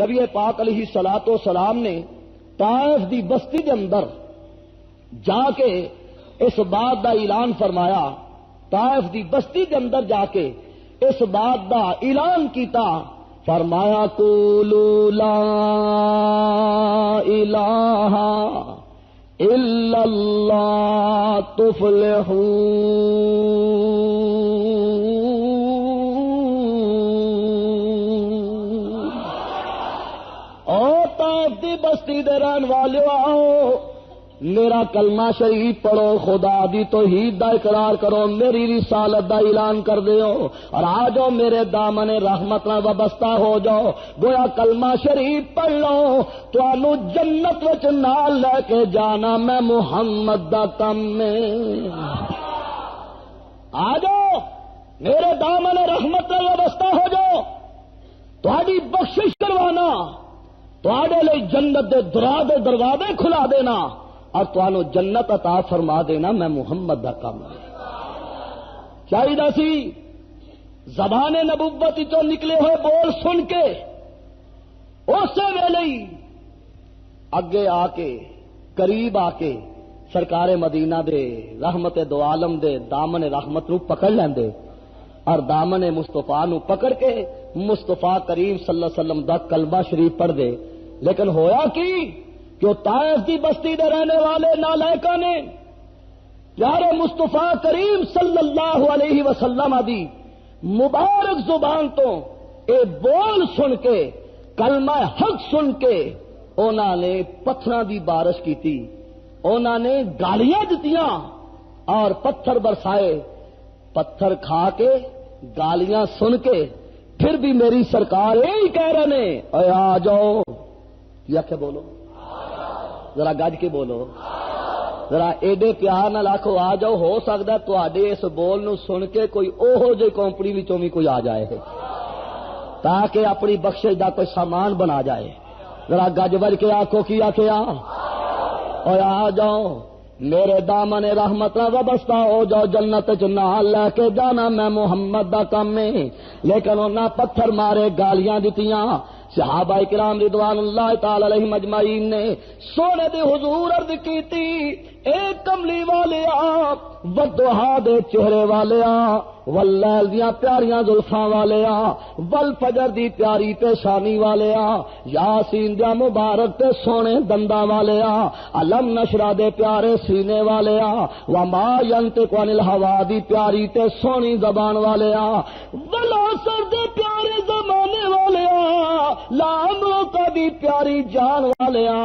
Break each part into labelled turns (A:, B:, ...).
A: نبی پاک علیہ الصلوۃ والسلام نے طائف دی بستی دے اندر جا کے اس بات دا اعلان فرمایا، طائف دی بستی دے اندر جا کے اس بات دا اعلان کیتا، فرمایا قولوا لا الہ الا اللہ تفلحون۔ او طائف دی بستی دے رہن والے آؤ، میرا کلمہ شریف پڑھو، خدا دی توحید دا اقرار کرو، میری رسالت دا اعلان کر دیو اور آ جاؤ میرے دامن رحمت نال وابستہ ہو جاؤ۔ گویا کلمہ شریف پڑھ لو تانوں جنت وچ نال لے کے جانا میں محمد دا کم میں۔ آ جاؤ میرے دامن رحمت نال وابستہ ہو جاؤ، تہاڈی بخشش کروانا، تہاڈے لئی جنت دے دروازے کھلا دینا اور تانوں جنت عطا فرما دینا میں محمد دا کام ہے۔ چاہیے سی زبان نبوت چوں نکلے ہوئے بول سن کے اسی ویلے ہی اگے آ کے قریب آ کے سرکار مدینہ دے رحمت دو عالم دے دامن رحمت نو پکڑ لیندے اور دامن مصطفیٰ نو پکڑ کے مصطفیٰ کریم صلی اللہ علیہ وسلم دا کلمہ شریف پڑھ دے۔ لیکن ہویا کی کہ طائف دی بستی دے رہنے والے نالائکاں نے پیارے مصطفیٰ کریم صلی اللہ علیہ وسلم دی مبارک زبان تو اے بول سن کے کلمہ حق سن کے انہاں نے پتھراں دی بارش کیتی، انہاں نے گالیاں دتیاں اور پتھر برسائے۔ پتھر کھا کے گالیاں سن کے پھر بھی میری سرکار یہی کہہ رہے نے، اے آ جاؤ، یا کہ بولو ذرا گج کے بولو، ذرا ایڈے پیار نال آکھو آ جاؤ۔ ہو سکتا ہے تواڈے اس بول نو سن کے کوئی اوہو جی کمپنی وچوں بھی کوئی آ جائے تاکہ اپنی بخشش دا کوئی سامان بنا جائے۔ ذرا گج بج کے آکھو کی آکھیا، اور آ جاؤ میرے دامن رحمت نال وابستہ ہو جاؤ، جنت چ نال لے کے جانا میں محمد دا کم ہے۔ لیکن انہاں پتھر مارے، گالیاں دتیاں۔ صحابہ کرام رضوان اللہ تعالی علیہم اجمعین نے سونے دے حضور عرض کیتی، اے کملی والیا، والضحیٰ دے چہرے والیا، واللیل دیاں پیاریاں زلفاں والیا، والفجر دی پیاری پیشانی والیا، یاسین دیا مبارک تے سونے دنداں والیا، علم نشرہ دے پیارے سینے والیا، وما ینطق عن الہوا دی پیاری تے سونی زبان والیا، والعصر دے پیارے زمانے والیا، لامرو کا بھی پیاری جان والیا،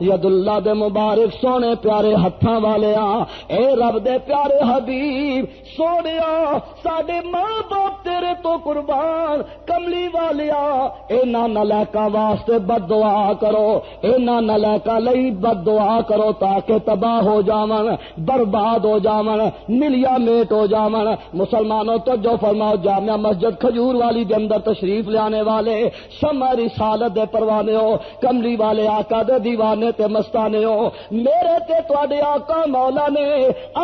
A: ید اللہ دے مبارک سونے پیارے ہتھاں والیا۔ اے رب دے پیارے حبیب سونیا، ساڈے ماں باپ تیرے تو قربان، کملی والیا انہاں نالائکاں واسطے بد دعا کرو، انہاں نالائکاں لئی بد دعا کرو تاکہ تباہ ہو جاون، برباد ہو جاون، ملیا میٹ ہو جاون۔ مسلمانوں توجہ فرماؤ، جامعہ مسجد کھجور والی دے اندر تشریف لانے والے شمع رسالت دے پروانے ہو، کملی والے آقا دے دیوانے تے مستانے ہو، میرے تے تواڈے آقا مولا نے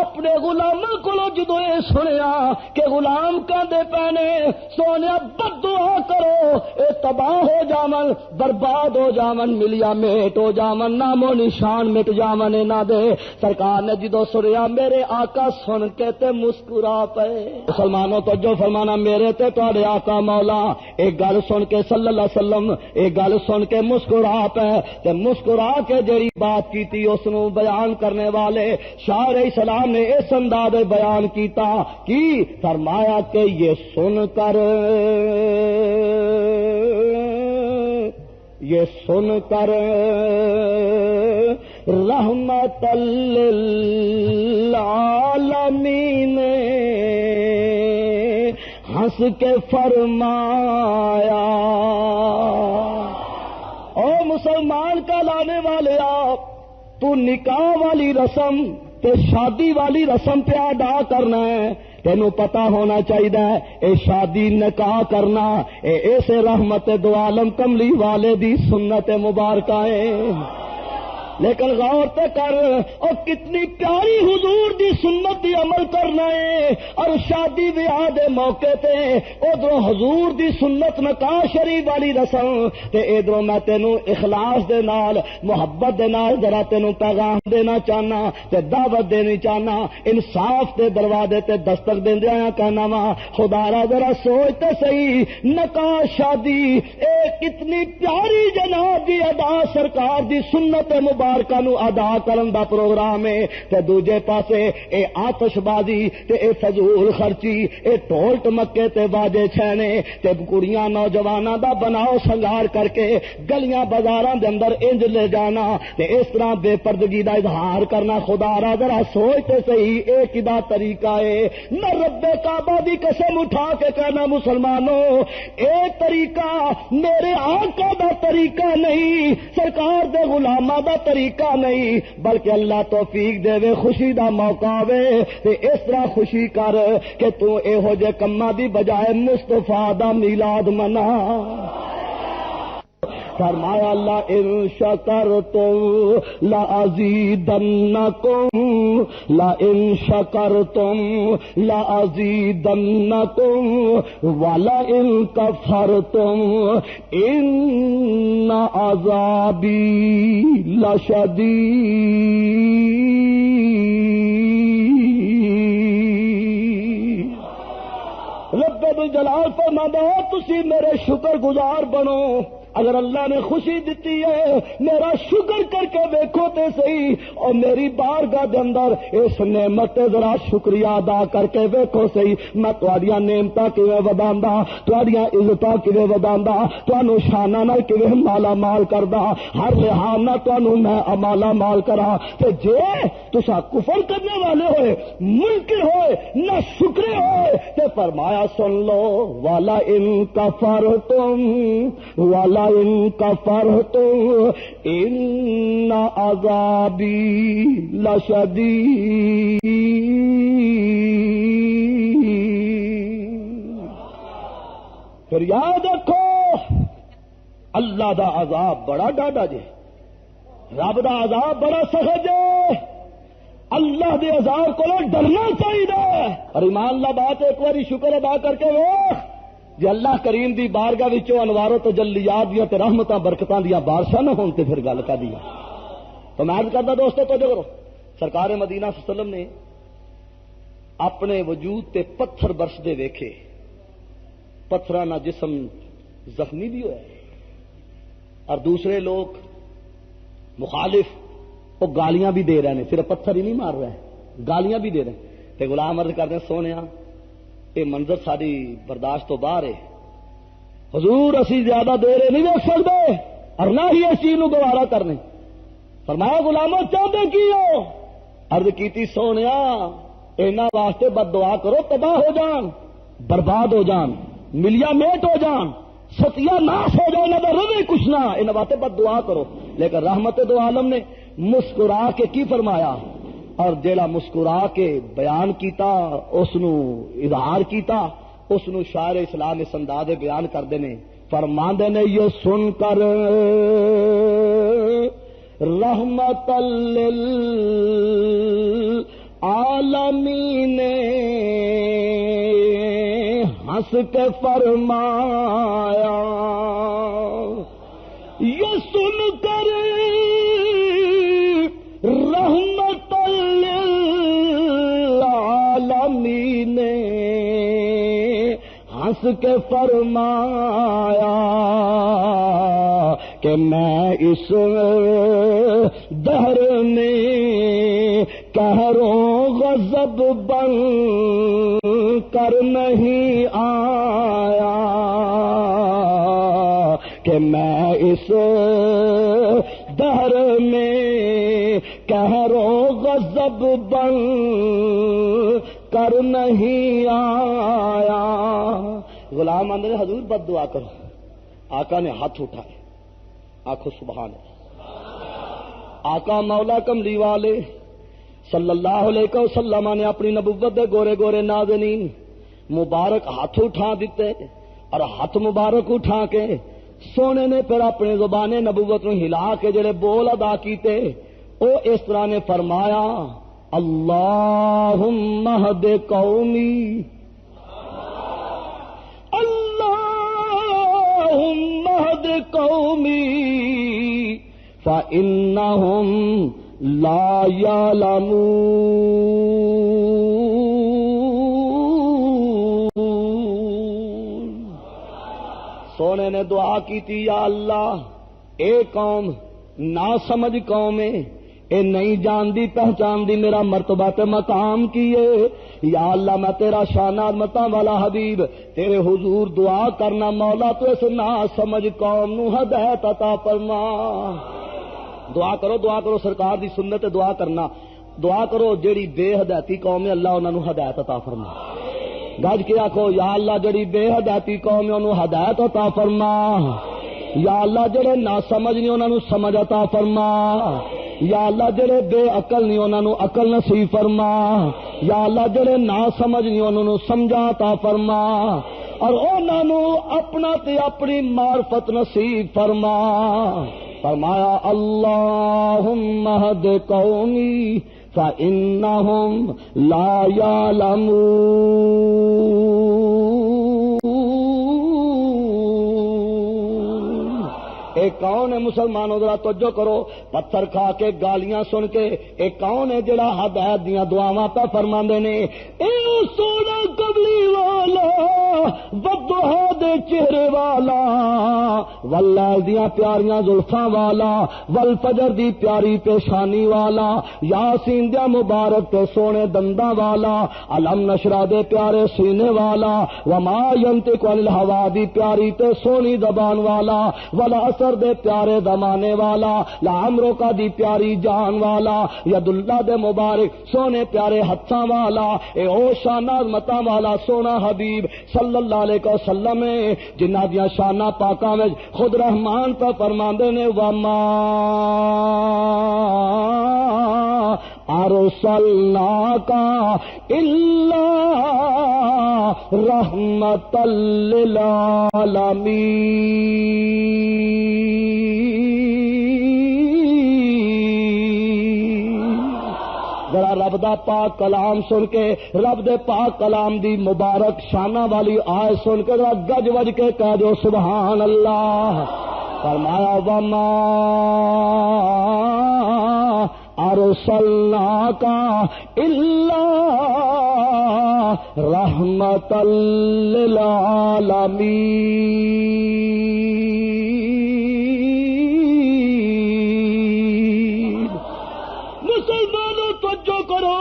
A: اپنے غلاماں کولوں جدوں اے سنیا کہ غلام کہندے پینے سونیا بد دعا کرو، اے تباہ ہو جاون، برباد ہو جاون، ملیا میٹ ہو جاون، نام و نشان مٹ جاون انہاں دے۔ سرکار نے جدوں سنیا میرے آقا سن کے تے مسکرا پئے۔ مسلمانوں تو جو فرمانا میرے تے تواڈے آقا مولا ایک گل سن کے صلی اللہ علیہ وسلم ایک گل سن کے مسکرا پئے تے مسکرا کے جڑی بات کیتی اس نو بیان کرنے والے شاعر اسلام نے اس انداز بیان کیتا کی فرمایا کہ یہ سن کر رحمت للعالمین ہنس کے فرمایا، او مسلمان کا لانے والے آپ، تو نکاح والی رسم تے شادی والی رسم پہ ادا کرنا ہے، تینوں پتا ہونا چاہیے اے شادی نکاح کرنا اے ایسے رحمت دو عالم کملی والے دی سنت مبارکہ ہے۔ لیکن غور تے کر اور کتنی پیاری حضور دی سنت دی عمل کرنا ہے، اور شادی بیاہ دے موقع تے ادھر حضور دی سنت نکاح شریف والی رسم تے ادھر میں تینوں اخلاص دے نال محبت دے نال ذرا تینوں پیغام دینا چاہنا تے دعوت دینی چاہنا، انصاف دے دروازے تے دستک دیندیاں کہنا وا خدا را ذرا سوچ تے صحیح، نکاح شادی اے کتنی پیاری جناب دی ادا سرکار دی سنت مبارکہ نو ادا کرن دا پروگرام ہے، تے دوجے پاسے اے آتش بازی تے اے فضول خرچی، اے ٹول ٹمکے تے باجے چھینے تے کڑیاں نوجواناں دا بناؤ سنگار کر کے گلیاں بازاراں دے اندر انج لے جانا تے اس طرح بے پردگی دا اظہار کرنا، خدا را ذرا سوچ تے صحیح اے کدا طریقہ ہے؟ میں رب کعبہ دی قسم اٹھا کے کہنا مسلمانوں، اے طریقہ میرے آقا دا طریقہ نہیں، سرکار دے غلاماں دا طریقہ نہیں، بلکہ اللہ توفیق دے وے خوشی دا موقع وے تے اس طرح خوشی کر کہ تو اے ہو جے کماں دی بجائے مصطفیٰ دا میلاد منا۔ فرمایا لئن شکرتم لأزیدنکم لئن شکرتم لأزیدنکم ولئن کفرتم ان عذابی لشدید۔ رب الجلال فرماتا ہے تسی میرے شکر گزار بنو، اگر اللہ نے خوشی دیتی ہے میرا شکر کر کے دیکھو تے صحیح، اور میری بارگاہ دے اندر اس نعمت ذرا شکریہ ادا کر کے دیکھو صحیح، میں تہاڈیاں نعمتاں کیویں وداندا، تہاڈیاں عزتاں کیویں وداندا، تانوں شاناں نال کیویں مالا مال کردا، ہر لحاظ نال تانوں میں مالا مال کراں۔ تے جے تساں کفر کرنے والے ہوئے، منکر ہوئے، نہ شکرے ہوئے، تے فرمایا سن لو والا ان کفرتم والا ان کفرتم ان عذابی لشدید۔ پھر یاد رکھو اللہ دا عذاب بڑا ڈاڈا جے، رب دا عذاب بڑا سخت جے، اللہ دے عذاب کو ڈرنا چاہیے۔ اور ایمان اللہ بات ایک باری شکر ادا کر کے وہ جی اللہ کریم دی بارگاہ وچوں انوار و تجلیات دیاں تے رحمتاں برکتاں دیاں بارشاں نہ ہون تے پھر گل کا دیا۔ تو میں عرض کردا دوستو توجہ کرو، سرکار مدینہ صلی اللہ علیہ وسلم نے اپنے وجود تے پتھر برسدے ویکھے، پتھراں نہ جسم زخمی بھی ہوا اور دوسرے لوگ مخالف وہ گالیاں بھی دے رہے ہیں، صرف پتھر ہی نہیں مار رہے ہیں، گالیاں بھی دے رہے ہیں۔ تے غلام عرض کرتے ہیں سونیا یہ منظر ساری برداشت تو باہر ہے، حضور اسی زیادہ دیر نہیں دیکھ سکتے اور نہ ہی اس چیز گوارا کرنے۔ فرمایا غلاموں چاہتے کی ہو؟ عرض کیتی سونیا انہاں واسطے بد دعا کرو تباہ ہو جان، برباد ہو جان، ملیا میٹ ہو جان، ستیا ناش ہو جان، نہ روے کچھ نہ، انہاں واسطے بد دعا کرو۔ لیکن رحمت دو عالم نے مسکرا کے کی فرمایا، اور جیڑا مسکرا کے بیان کیتا اس نو اظہار کیتا، اس نو شاعر اسلام اس انداز بیان کردے نے، فرماندے نے یہ سن کر رحمت للعالمین ہنس کے فرمایا، یہ سن کر رحمت للعالمین ہنس کے فرمایا کہ میں اس دہر میں قہروں غضب بن کر نہیں آیا، کہ میں اس دہر میں قہروں غضب بن کر نہیں آیا۔ غلام اندر حضور بد دعا کرو، آقا نے ہاتھ اٹھائے، آنکھوں سبحان اللہ۔ آقا مولا کملی والے صلی اللہ علیہ وسلم نے اپنی نبوت دے گورے گورے نازنین مبارک ہاتھ اٹھا دیتے، اور ہاتھ مبارک اٹھا کے سونے نے پھر اپنے زبان نبوت نو ہلا کے جڑے بول ادا کیتے، او اس طرح نے فرمایا اللہم اہد قومی، اللہم اہد قومی فإنہم لا یعلمون۔ سونے نے دعا کی تھی یا اللہ اے قوم نا سمجھ قوم ہے، اے نہیں جاندی پہچاندی میرا مرتبہ تے مقام کیے، یا اللہ میں تیرا شان عظمتاں والا حبیب تیرے حضور دعا کرنا مولا تو اس نا سمجھ قوم نو ہدایت عطا فرما۔ دعا کرو سرکار دی سنت دعا کرنا، دعا کرو جیڑی بے ہدایتی قوم ہے اللہ انہاں نو ہدایت عطا فرما۔ گج کے آکھو یا اللہ جڑی بے ہدایتی قوم ہے انہوں ہدایت عطا فرما، یا اللہ جڑے نا سمجھ نہیں انہوں سمجھ عطا فرما، یا اللہ جڑے بے عقل نہیں انہوں عقل نصیب فرما، یا اللہ جڑے نا سمجھ نہیں انہوں سمجھا عطا فرما، اور انہوں اپنا تے اپنی معرفت نصیب فرما۔ فرمایا اللہم اہد قومی فإنہم لا یعلمون۔ ایک کون ہے مسلمانوں ذرا توجہ کرو، پتھر کھا کے گالیاں سن کے ایک کون ہے جڑا ہدایت دیاں دعاواں پہ فرماندے نے اے سونا قبلی والا والضحا دے چہرے والا واللیل دیاں پیاریاں زلفاں والا والفجر دی پیاری پیشانی والا یاسین دیا مبارک تے سونے دنداں والا علم نشرہ دے پیارے سینے والا وما ینطق عن الہوا دی پیاری تے سونی زبان والا والعصر دے پیارے زمانے والا لعمرو کا دی پیاری جان والا ید اللہ دے مبارک سونے پیارے ہتھاں والا اے او شان عظمتاں والا سونا حبیب صلی اللہ علیہ وسلم جنہ دیاں شاناں پاکاں وچ خود رحمان پہ فرماندے نے وما ارسلناک الا رحمۃ للعالمین۔ ذرا رب دا پاک کلام سن کے رب دے پاک کلام دی مبارک شانہ والی آیت سن کے ذرا گج وج کے کہہ دو سبحان اللہ۔ فرمایا وما ارسلناک الا رحمۃ للعالمین۔ مسلمانوں توجہ کرو،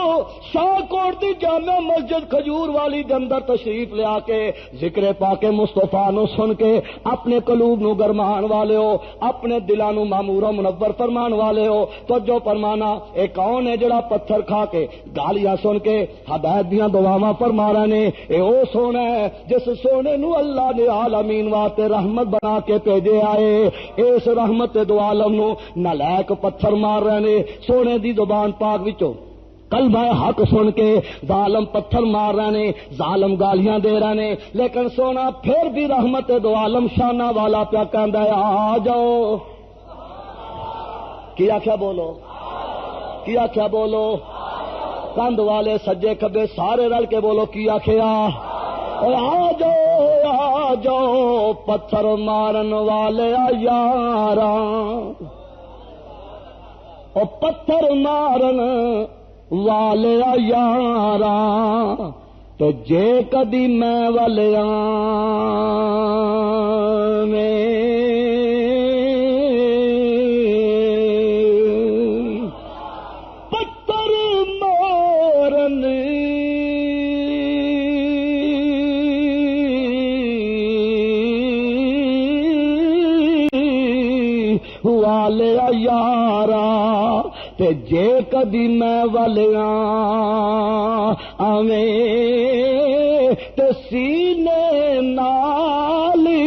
A: شاہ کوٹ دی جامع مسجد کھجور والی دے اندر تشریف لے آ کے ذکر پاک مصطفیٰ نو سن کے اپنے قلوب نو گرمان والے ہو، اپنے دلاں نو معمور و منور فرمان والے ہو۔ توجہ فرمانا اے کون ہے جڑا پتھر کھا کے گالیاں سن کے ہدایت دیاں دعاواں فرما رہے نے؟ اے او سونا ہے جس سونے نو اللہ نے عالمین واسطے رحمت بنا کے بھیجے آئے، اس رحمت دو عالم نو نالائق پتھر مار رہے نے۔ سونے دی زبان پاک وچوں کلمہ حق سن کے ظالم پتھر مار رہے نے، ظالم گالیاں دے رہے نے، لیکن سونا پھر بھی رحمت دو عالم شانہ والا پیا کہندا ہے آ جاؤ۔ کیا کیا بولو، کیا کیا بولو، کندھ والے سجے کھبے سارے رل کے بولو کیا کیا، آ جاؤ آ جاؤ پتھر مارن والے یاراں، او پتھر مارن والے یاراں تو جے کدی میں والیاں میں پتھر مارن والے یاراں تے جے کدی میں والیاں آویں تے سینے نالی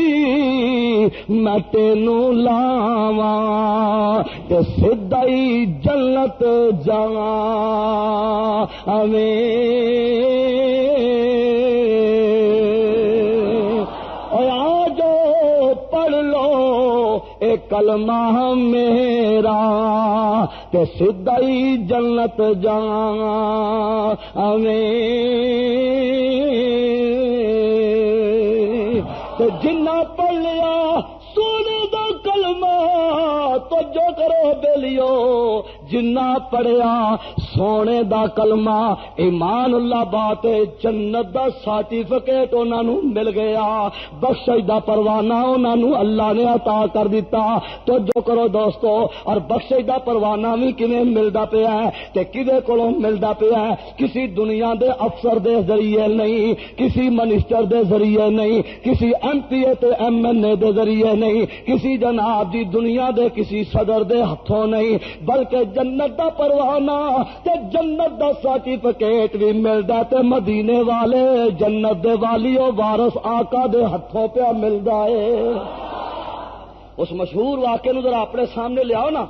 A: میں تینوں لاواں تے سدھائی جنت جاواں آویں۔ آ جاؤ پڑھ لو اے کلمہ میرا تے سدائی جنت جاویں تے جنہ پڑھ لیا سونے دا کلمہ تو جو کرو بیلیو جنہ پڑھیا سونے دا کلمہ ایمان اللہ بات جنت دا سرٹیفکیٹ انہاں نوں مل گیا بخشش دا پروانہ انہاں نوں اللہ نے عطا کر دیتا تو جو کرو دوستو اور بخشش دا پروانہ بھی کیویں ملدا پیا ہے تے کدے کولوں ملدا پیا ہے کسی دنیا دے افسر دے ذریعے نہیں کسی منسٹر دے ذریعے نہیں کسی ایم پی اے تے ایم این اے دے ذریعے نہیں کسی جناب دی دنیا دے کسی صدر دے ہتھوں نہیں بلکہ جنت دا پروانہ تے جنت دا سرٹیفکیٹ بھی ملدا تے مدینے والے جنت دے والیو وارث آقا دے ہتھوں پہ ملدا ہے اس مشہور واقعے نوں ذرا اپنے سامنے لے آؤ نا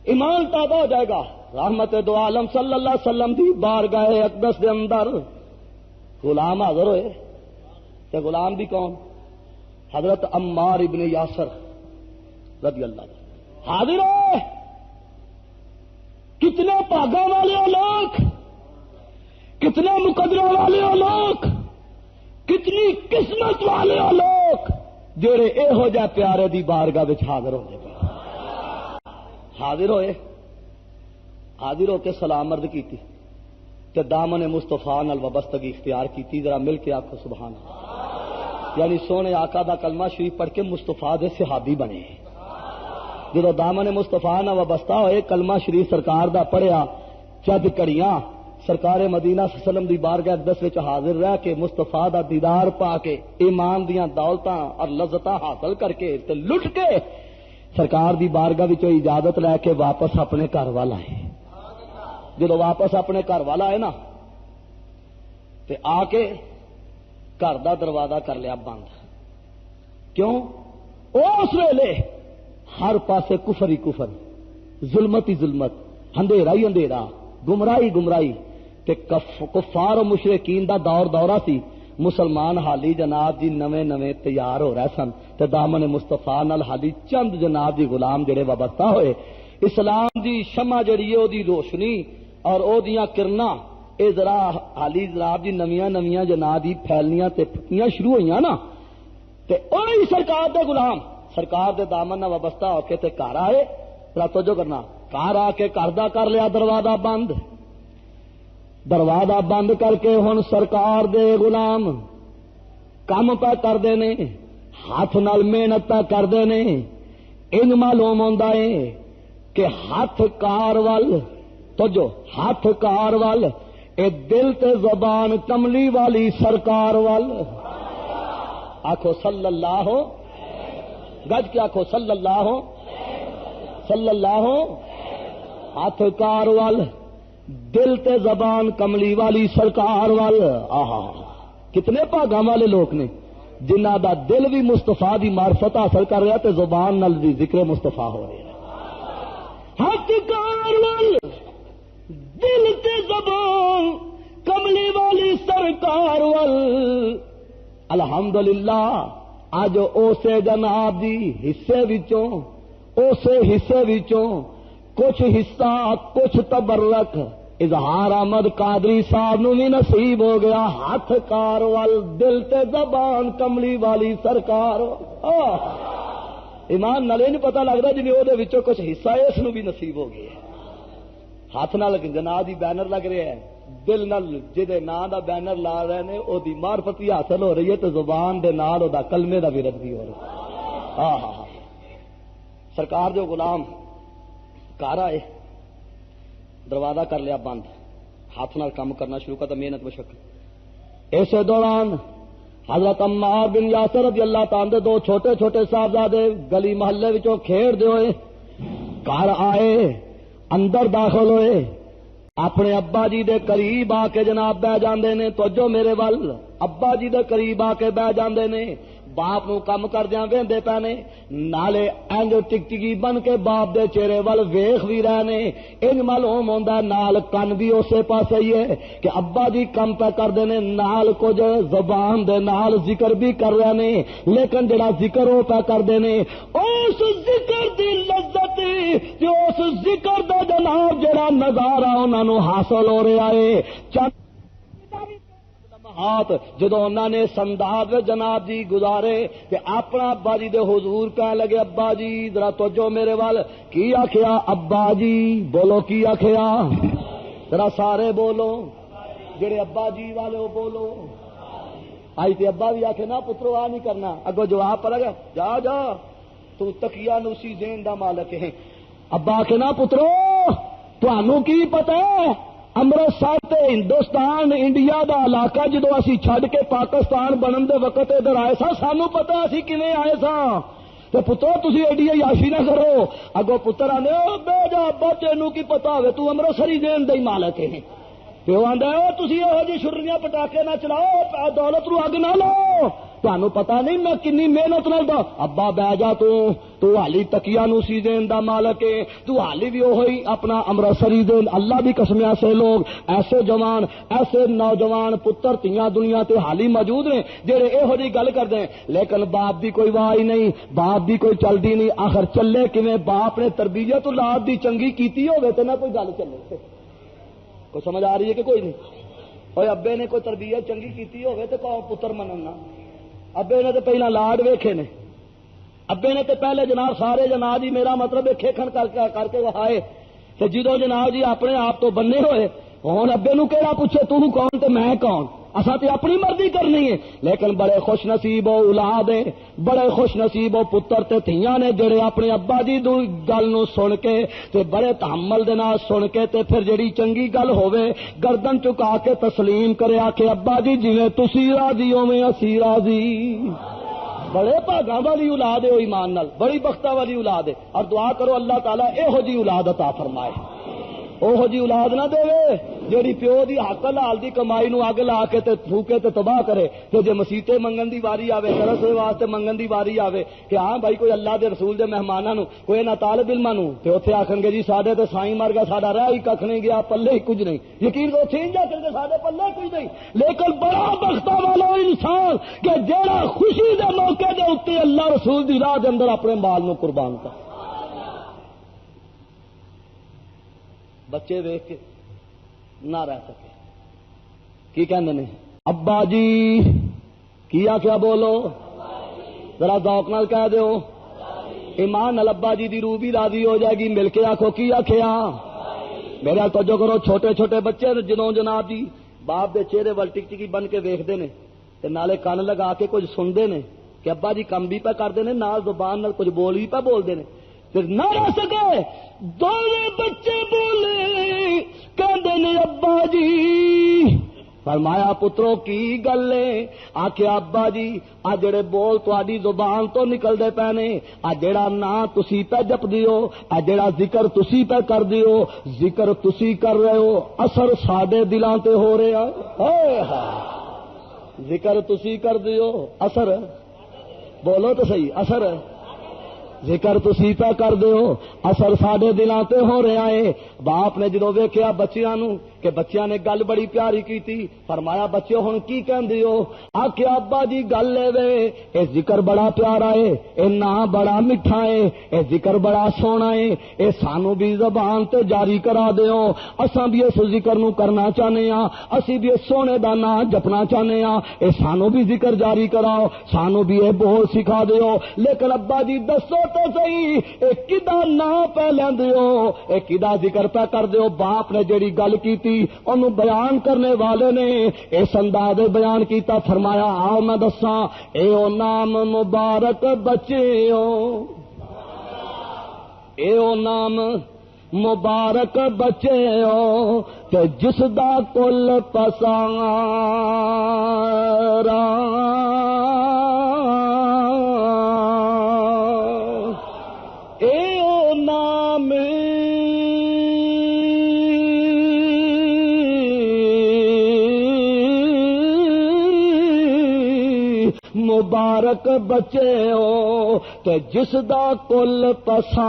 A: ایمان تازہ ہو جائے گا رحمت دو عالم صلی اللہ علیہ وسلم دی بارگاہ اقدس دے اندر غلام حاضر ہوئے تے غلام بھی کون حضرت عمار ابن یاسر رضی اللہ عنہ حاضر ہے کتنے پاگا والے لوگ کتنے مقدرہ والے لوگ کتنی قسمت والے لوگ جڑے یہو جہ پیارے دی بارگاہ وچ حاضر ہوتے حاضر ہوئے حاضر ہو کے سلام عرض کیتی تے دامن مصطفیٰ نال وابستگی اختیار کیتی ذرا مل کے آکھو سبحان اللہ یعنی سونے آقا دا کلمہ شریف پڑھ کے مصطفیٰ دے صحابی بنے جدو دامن مصطفیٰ نال وابستہ ہوئے کلمہ شریف سرکار دا پڑھیا چند کڑیاں سرکار مدینہ صلی اللہ علیہ وسلم دی بارگاہ اقدس وچ حاضر رہ کے مصطفیٰ دا دیدار پا کے ایمان دیاں دولتاں اور لذتاں حاصل کر کے تے لٹ کے سرکار دی بارگاہ وچوں اجازت لے کے واپس اپنے گھر والا آئے جدو واپس اپنے گھر والا آئے نا تے آ کے گھر دا دروازہ کر لیا بند کیوں اس ویلے ہر پاسے کفر ہی کفر ظلمت ہی ظلمت اندھیرا ہی اندھیرا گمراہی گمراہی تے کفار و مشرکین دا دورہ سی مسلمان حالی جناب جی نویں نویں تیار ہو رہے سن تے دامن مصطفیٰ نال حالی چند جناب جی غلام جڑے وابستہ ہوئے اسلام دی شمع جڑی ہے او دی روشنی اور او دیاں کرنا اے ذرا حالی جناب جی نویاں نویاں جناب دی پھیلنیاں تے پھٹیاں شروع ہوئیاں نا تے اوہی سرکار دے غلام سرکار دے دامن نال وابستہ ہو کے تے گھر آئے ذرا توجہ کرنا گھر آ کے گھر دا کر لیا دروازہ بند کر کے ہن سرکار دے غلام کم پہ کرتے نے ہاتھ نال محنت پہ کرتے نے ان معلوم ہوندا ہے کہ ہاتھ کار ول توجہ ہاتھ کار ول اے دل تے زبان کملی والی سرکار ول آخو صلی اللہ گج کے آخو صلی اللہ ہاتھ کار وال دل تے زبان کملی والی سرکار وال آہا کتنے بھاگاں والے لوگ نے جنہ دا دل بھی مصطفیٰ دی معرفت حاصل کر رہا تے زبان نال بھی ذکر مصطفیٰ ہو رہا ہاتھ کار وال دل تے زبان کملی والی سرکار وال الحمدللہ اج اسے جناب دی حصے وچوں کچھ حصہ کچھ تبرک اظہار احمد قادری صاحب نو بھی نصیب ہو گیا ہاتھ کار وال دل تے زبان کملی والی سرکار ایمان نال نہیں پتہ لگتا جی وہ کچھ حصہ اس نو بھی نصیب ہو گیا ہاتھ نال جناب دی بینر لگ رہے ہیں دل نال جہدے نام دا بینر لا رہے نے او دی معرفت حاصل ہو رہی ہے تو زبان دے نال او دا کلمے دا ورد بھی ہو رہا ہے سرکار جو غلام گھر آئے دروازہ کر لیا بند ہاتھ نال کام کرنا شروع کر محنت مشقت اسی دوران حضرت عمار بن یاسر رضی اللہ تعالی دے دو چھوٹے چھوٹے صاحبزادے گلی محلے وچوں کھیڈ دے ہوئے گھر آئے اندر داخل ہوئے اپنے ابا جی دے قریب آ کے جناب بہ جاندے نے توجہ میرے ول ابا جی دے قریب آ کے بہ جاندے نے باپ نو کم کردیاں ویندے پے نے، نالے انج ٹکٹکی بن کے باپ دے چہرے ول ویکھ وی رہے نے، انج معلوم ہوندا نال کن بھی اسی پاسے ہی ہے کہ ابا جی کم پہ کردے نے، نال کچھ زبان دے نال ذکر بھی کر رہے نے، لیکن جڑا ذکر وہ پہ کردے نے اس ذکر دی لذت تے اس ذکر دا جناب جڑا نظارہ انہاں نو حاصل ہو رہا ہے۔ ہاتھ جدو انہوں نے سنداز جناب جی گزارے کہ اپنا ابا جی دے حضور کہنے لگے ابا جی ذرا توجہ میرے وال، کی آخیا ابا جی؟ بولو کی آخیا؟ ذرا سارے بولو، جڑے ابا جی والے وہ بولو۔ آئی تے ابا بھی آخے نا پترو آ نہیں کرنا، اگو جواب پڑ گیا جا جا تو تکیا نوسی ذہن دا مالک ہے۔ ابا آخے نا پترو تانوں کی پتہ ہے امرتسر تے ہندوستان انڈیا دا علاقہ جدو اسی چھڈ کے پاکستان بنن دے وقت ادھر آئے سا، سانو پتہ اسی کیویں آئے سا، تے پترو تسی ایڈی عیاشی نہ کرو۔ اگو پتر آندے او بے جا ابا تینوں کی پتہ ہوے تو امرتسری دین دے مالک ہے، تے او آندا او تسی یہو جی چھڑیاں پٹاکے نہ چلاؤ، دولت نو اگ نہ لاؤ، تانوں پتہ نہیں میں کنی محنت نال دا۔ ابا بہ جا تو حالی تکیا نو سی دین دا مالک ہے، تو حالی بھی وہی اپنا امرتسری دین۔ اللہ دی قسم ایسے لوگ، ایسے جوان، ایسے نوجوان پتر تیاں دنیا تے حالی موجود نے جڑے یہو جی گل کردے ہیں، لیکن باپ دی کوئی واہ نہیں، باپ دی کوئی چلدی نہیں۔ آخر چلے کیویں؟ باپ نے تربیت اولاد دی چنگی کیتی ہوے تے نہ کوئی گل چلے۔ کوئی سمجھ آ رہی ہے کہ کوئی نہیں؟ اوے ابے نے کوئی تربیت چنگی کیتی ہوے تے کون پتر مننا؟ ابے نے تو پہلا لاڈ ویکھے نے، ابے نے تو پہلے جناب سارے جناب جی میرا مطلب کھیکھن کر کے وہائے، تے جدو جناب جی اپنے آپ تو بننے ہوئے ہن ابے نو کہڑا پوچھے تو کون تے میں کون، اساں تے اپنی مرضی کرنی ہے۔ لیکن بڑے خوش نصیب ہو اولاد ہے، بڑے خوش نصیب ہو پتر تے دھیاں نے جڑے اپنے ابا جی دی گل نو سن کے تے بڑے تحمل دے نال سن کے تے پھر جڑی چنگی گل ہوے گردن چکا کے تسلیم کرے، آکھے ابا جی جویں تسی راضی اوویں اسی راضی۔ بڑے بھاگاں والی اولاد ہے، ایمان نال بڑی بختاں والی اولاد ہے، اور دعا کرو اللہ تعالیٰ یہو جی اولاد عطا فرمائے، اوہو جی اولاد نہ دے جیڑی پیو دی حق حلال دی کمائی نو اگ لا کے تے پھوکے تے تباہ کرے، تے جے مسیتے منگن دی واری آوے، درس واسطے منگن دی واری آوے کہ ہاں بھائی کوئی اللہ دے رسول دے مہماناں نو، کوئی نہ طالب علماں نو، تے اوتھے آکھن گے جی ساڈے تے سائیں مر گیا، ساڈا رہ ہی ککھ نہیں گیا، پلے ہی کچھ نہیں۔ یقین کرو تھیں جا کہ ساڈے پلے کچھ نہیں، لیکن بڑا بختہ والا انسان کہ جیڑا خوشی دے موقع دے اوتے اللہ رسول دی راہ دے اندر اپنے مال نو قربان کر۔ بچے دیکھ کے نہ رہ سکے، کی کہندے نے ابا جی کیا کیا بولو، ذرا ذوق نال کہہ دیو، ایمان نال ابا جی دی روح بھی راضی ہو جائے گی، مل کے آکھو کی آکھیا؟ میرے نال توجہ کرو، چھوٹے چھوٹے بچے جدوں جناب جی باپ دے چہرے ول ٹکٹکی بن کے ویکھدے نے تے نالے کان لگا کے کچھ سندے نے کہ ابا جی کم بھی پہ کردے نے، نال زبان نال کچھ بول بھی پہ بولدے نے، پھر نہ رہ سکے دونوں بچے بولے کہندے نے ابا جی۔ فرمایا پترو کی گل ہے؟ آکھیا ابا جی آ جڑے بول تہاڈی زبان تو نکلدے پے نے، آ جڑا نا تسی پہ جپ دیو، آ جڑا ذکر تسی پہ کر دیو، ذکر تسی کر رہے ہو، اثر ساڈے دلاں تے ہو رہا ہے۔ ذکر تسی کر دیو، اثر بولو تو صحیح، اثر ذکر تسی پہ کر دیو، اثر ساڈے دلاں تے ہو رہا ہے۔ باپ نے جدوں ویکھیا بچیاں نو کہ بچیاں نے گل بڑی پیاری کیتی، فرمایا بچے ہن کی کہندے ہو؟ آکھیا ابا جی گل اے وے اے ذکر بڑا پیارا ہے، اے نام بڑا میٹھا ہے، اے ذکر بڑا سونا ہے، اے سانو بھی زبان تے جاری کرا دیو، اساں بھی اس ذکر نو کرنا چاہنے ہاں، اسی بھی اس سونے دا نام جپنا چاہنے ہاں، اے سانو بھی ذکر جاری کراؤ، سانو بھی اے بول سکھا دیو۔ لیکن ابا جی دسو تو صحیح اے کدا نام پہ لیندے ہو، اے کدا ذکر پہ کر دیو؟ باپ نے جڑی گل کیتی انہوں بیان کرنے والے نے اس انداز بیان کیتا، فرمایا آؤ میں دساں اے او نام مبارک بچیو، اے او نام مبارک بچیو تے جس دا کل پسارا، اے او نام مبارک بچے ہو تے جس دا کل پسارا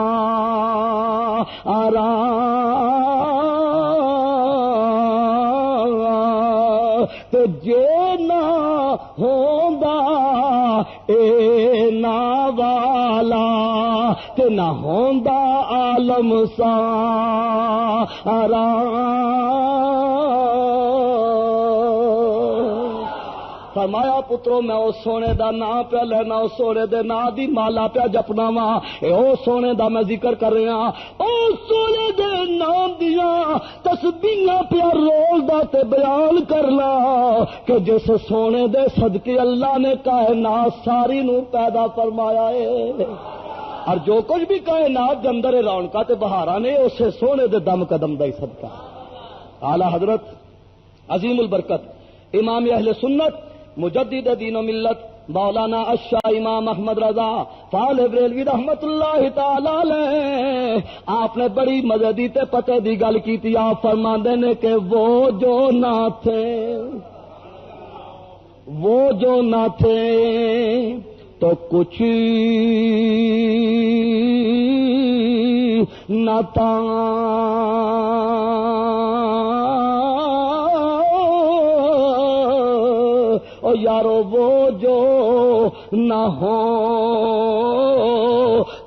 A: تے جے نہ ہوندا اے نا والا تے نہ ہوندا عالم سارا فرمایا پترو میں اس سونے دا نام پہ لینا اس سونے دے نام دی مالا پہ جپنا وا او سونے دا میں ذکر کر رہا او سونے دے نام دیا تسبیحاں پہ رول دا تے بیان کرنا کہ جس سونے دے صدقے اللہ نے کائنات ساری نو پیدا فرمایا ہے اور جو کچھ بھی کائنات دے اندر رونقاں تے بہاراں نے اسے سونے دے دم قدم دا ہی صدقہ اعلی حضرت عظیم البرکت امام اہل سنت مجدد دین و ملت مولانا الشاہ امام احمد رضا فال بریلوی رحمت اللہ تعالی علیہ آپ نے بڑی مزے تے پتے دی گل کی تھی. آپ فرماندے نے کہ وہ جو نہ تھے تو کچھ نہ تھا او یارو وہ جو نہ ہو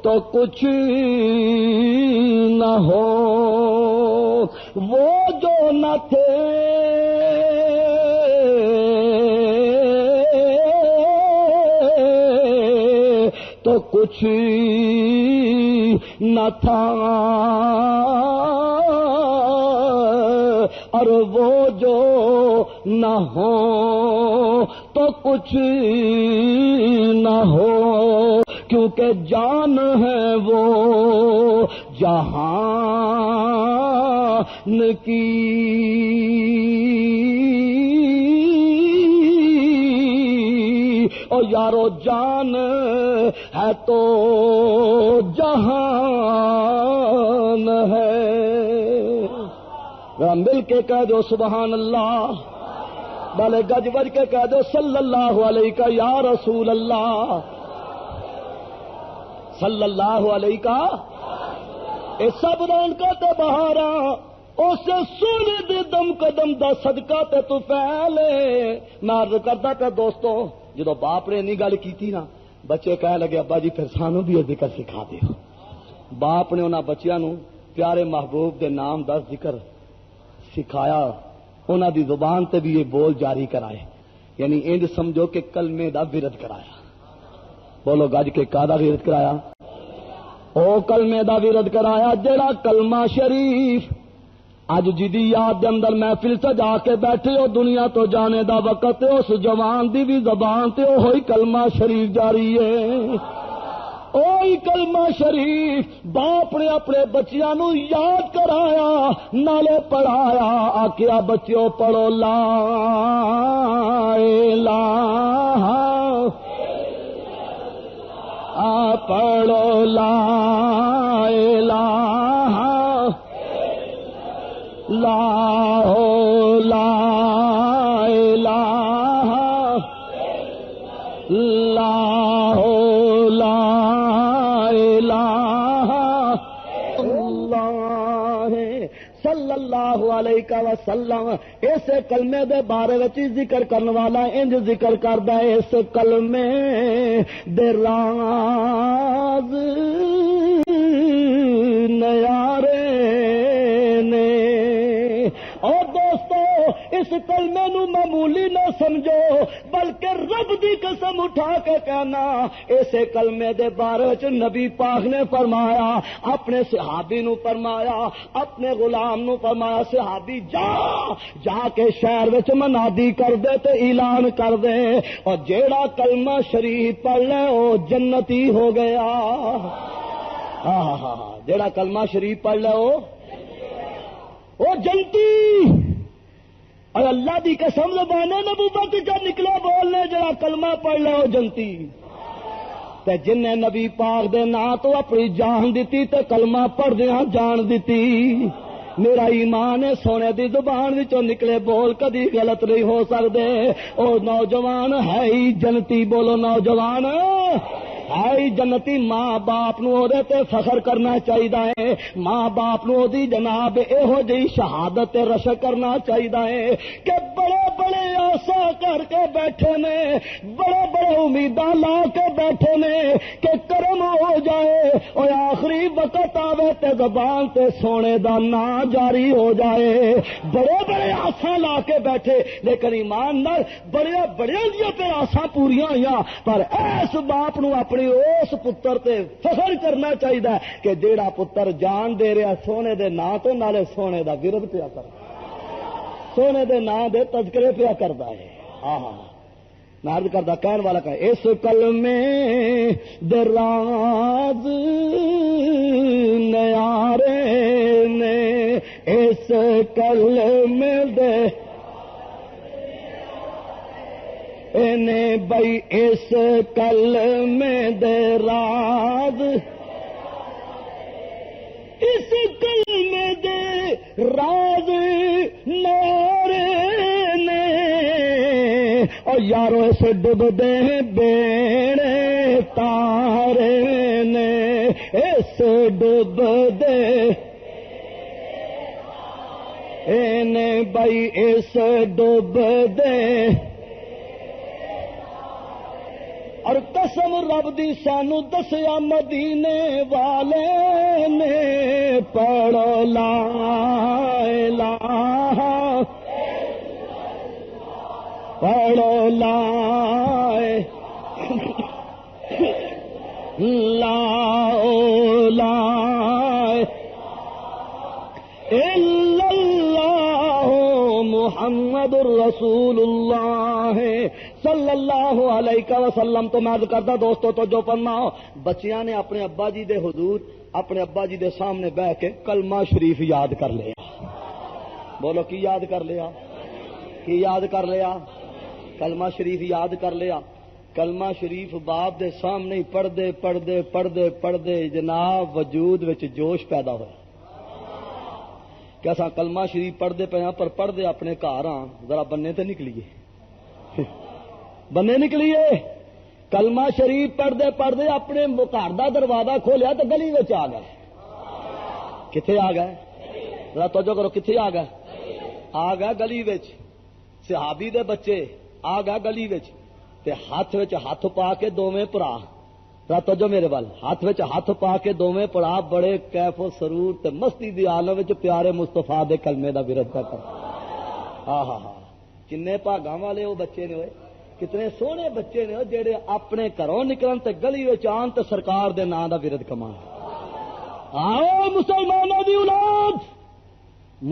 A: تو کچھ نہ ہو وہ جو نہ تھے تو کچھ نہ تھا اور وہ جو نہ ہو تو کچھ نہ ہو کیونکہ جان ہے وہ جہان کی او یارو جان ہے تو جہان ہے. مل کے کہہ دو سبحان اللہ بھلے گج بج کے کہہ دو صلی اللہ علیہ یا رسول اللہ صلی اللہ علیہ اے سب رون کا تے بہارا اس سونے دے دم قدم دا صدقہ تے تو پہلے میں عرض کردا پیا دوستو جدو باپ نے نہیں گل کیتی نا بچے کہہ لگے ابا جی پھر سانو بھی یہ ذکر سکھا دیو. باپ نے انہاں بچیاں نو پیارے محبوب دے نام دا ذکر سکھایا انہاں دی زبان تے بھی یہ بول جاری کرائے یعنی انج سمجھو کہ کلمے دا ورد کرایا. بولو گج کے کادا ورد کرایا او کلمے دا ورد کرایا جڑا کلمہ شریف اج جدی یاد دے اندر محفل سجا کے بیٹھے ہو دنیا تو جانے دا وقت اس جوان دی بھی زبان تے وہی کلمہ شریف جاری ہے. اوہی کلمہ شریف باپ نے اپنے بچیاں نو یاد کرایا نالے پڑھایا آکھیا بچیو پڑھو لا الہ پڑھو لا الہ لا لا الہ لا لا الہ اللہ صلی اللہ علیہ وسلم. اسے کلمے دے بارے وچ ذکر کرن والا انج ذکر کردا ہے اس کلمے دے راز نیارے نے. اور دوستو اس کلمے نو معمولی نہ سمجھو بلکہ رب دی قسم اٹھا کے کہنا اسے کلمے دے بارے وچ نبی پاک نے فرمایا اپنے صحابی نو فرمایا اپنے غلام نو فرمایا صحابی جا کے شہر وچ منادی کر دے تے اعلان کر دے اور جیڑا کلمہ شریف پڑھ لے او جنتی ہو گیا. جیڑا کلمہ شریف پڑھ لے او جنتی. اور اللہ دی قسم زبانیں نبوت کا نکلا بولنے جڑا کلمہ پڑھ لے او جنتی. تے جن نے نبی پاک دے نام تو اپنی جان دیتی تے کلمہ پڑھ دیاں جان دیتی. میرا ایمان ہے سونے دی زبان وچوں نکلے بول کدی غلط نہیں ہو سکدے. او نوجوان ہے ہی جنتی، بولو نوجوان ہے جنتی. ماں باپ نو او تے فخر کرنا چاہیے، ماں باپ نو دی جناب یہو جی شہادت رشک کرنا چاہیے کہ بڑے بڑے آسا کر کے بیٹھے نے، بڑے بڑے امیداں لا کے بیٹھے نے کہ کرم ہو جائے اور آخری وقت آوے تے زبان تے سونے دا نام جاری ہو جائے. بڑے بڑے آسا لا کے بیٹھے لیکن ایمان نال بڑے بڑے دیا تے آسا پوریاں ہوئی، پر ایس باپ نو اپنی اس پتر تے فخر کرنا چاہیے کہ جیڑا پتر جان دے رہا سونے دے نام تو نالے سونے دا ورد پیا کر، سونے دے نام دے تذکرے پیا کرتا ہے. ہاں ہاں نارد کرتا کہن والا کہ اس کلمے دے راز نیارے نے، اس کلمے دے نے بھائی اس کلمے دے راز، اس کلمے دے راز نیارے نے. اور یارو اس ڈب دے بیڑے تارے نے، اس ڈب دے نے بھائی اس ڈب دے. اور قسم رب دی سانو دسیا مدینے والے نے، پڑھو لا الہ، پڑھو لا لا الا اللہ محمد الرسول اللہ صلی اللہ علیہ وسلم. تو میں عرض کرتا دوستو تو جو فرماؤ، بچیاں نے اپنے ابا جی دے حضور اپنے ابا جی دے سامنے بیٹھ کے کلمہ شریف یاد کر لیا. بولو کی یاد کر لیا؟ کی یاد کر لیا؟ کلمہ شریف یاد کر لیا. کلمہ شریف باپ دے سامنے ہی پڑھدے پڑھدے پڑھدے پڑھدے جناب وجود وچ جوش پیدا ہوا کہ اساں کلمہ شریف پڑھدے پے ہاں، پر پڑھدے اپنے گھر ہاں، ذرا بننے تے نکلیے، بننے نکلیے. کلمہ شریف پڑھدے پڑھدے اپنے گھر دا دروازہ کھولیا تو گلی وچ آ گئے. کتنے آ گئے؟ ذرا توجہ کرو، کتنے آ گئے؟ آ گئے گلی وچ. صحابی دے بچے آ گئے گلی وچ تے ہاتھ وچ ہاتھ پا کے دوویں بھرا، ذرا توجہ میرے وال، ہاتھ وچ ہاتھ پا کے دوویں بھرا بڑے کیف و سرور تے مستی دی عالم وچ پیارے مصطفیٰ دے کلمے دا ورد کر. ہاں ہاں ہاں کنے بھاگاں والے وہ بچے نے ہوئے، کتنے سونے بچے نے جڑے اپنے گھروں نکلن تے گلی وچ آن تے سرکار دے نام دا ورد کمان. آؤ مسلمانوں دی اولاد،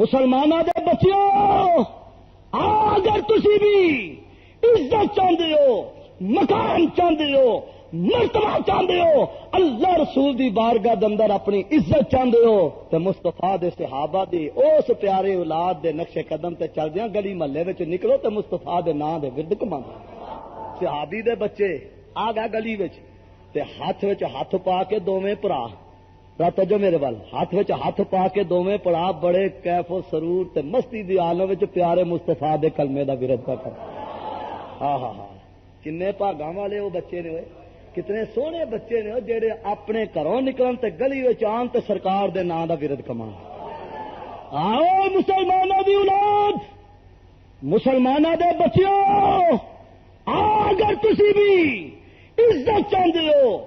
A: مسلمانوں دے بچیوں، اگر تسی بھی عزت چاہتے ہو، مقام چاہتے ہو، مرتبہ چاہتے ہو، اللہ رسول دی بارگاہ دے اندر اپنی عزت چاہتے ہو تو مصطفیٰ دے صحابہ دی اس پیارے اولاد دے نقش قدم تے چل دیاں گلی محلے وچ نکلو تے مصطفیٰ دے نام دے ورد کماؤ. صحابی دے بچے آ گئے گلی وچ تے ہاتھ وچ ہاتھ پا کے دوویں بھرا، رات جو میرے وال، ہاتھ وچ ہاتھ پا کے دوویں بھرا بڑے کیف و سرور تے مستی دی عالم وچ پیارے مصطفیٰ دے کلمے دا ورد کر. ہاں ہاں ہاں کنے بھاگاں والے وہ بچے نے ہوئے، کتنے سونے بچے نے جڑے اپنے گھروں نکلن تے گلی وچ آن تے سرکار دے نام دا ورد کمان. آؤ مسلمانوں دی اولاد، مسلمانوں دے بچیوں، اگر تسی بھی عزت چاہتے ہو،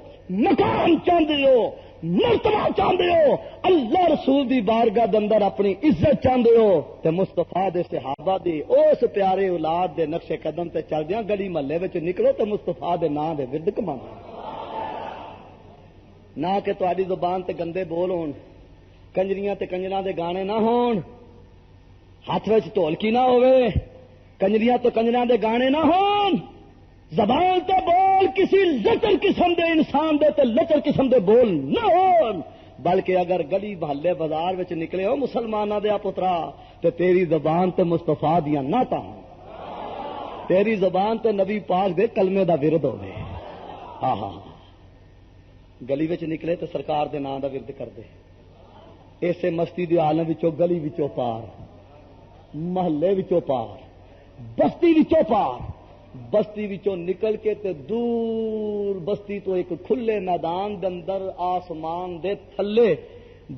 A: مقام چاہتے ہو، مرتبہ چاہتے ہو، اللہ رسول دی بارگاہ دے اندر اپنی عزت چاہتے ہو تے مصطفیٰ دے صحابہ دی اس پیارے اولاد دے نقش قدم تے چل دیاں گلی محلے وچ نکلو تے مصطفیٰ دے نام دے ورد کماؤ. نہ کہ تہاڈی زبان تے گندے بول ہون، کنجریاں تے کنجراں دے گانے نہ ہون، ہاتھ وچ ڈھولکی نہ ہوے، کنجریاں تے کنجراں دے گانے نہ ہون، زبان تے بول کسی لچر قسم دے انسان دے تے لچر قسم دے بول نہ ہون، بلکہ اگر گلی محلے بازار وچ نکلے ہو مسلماناں دے پترا تے تیری زبان تے مصطفیٰ دیاں نعتاں، تیری زبان تے نبی پاک دے کلمے دا ورد ہوے. ہاں ہاں گلی وچ نکلے تے سرکار دے نام دا ورد کر دے. اسے مستی دے عالم وچوں گلی وچوں پار، محلے وچوں پار، بستی وچوں پار، بستی وچوں نکل کے تے دور بستی تو ایک کھلے میدان دے اندر آسمان دے تھلے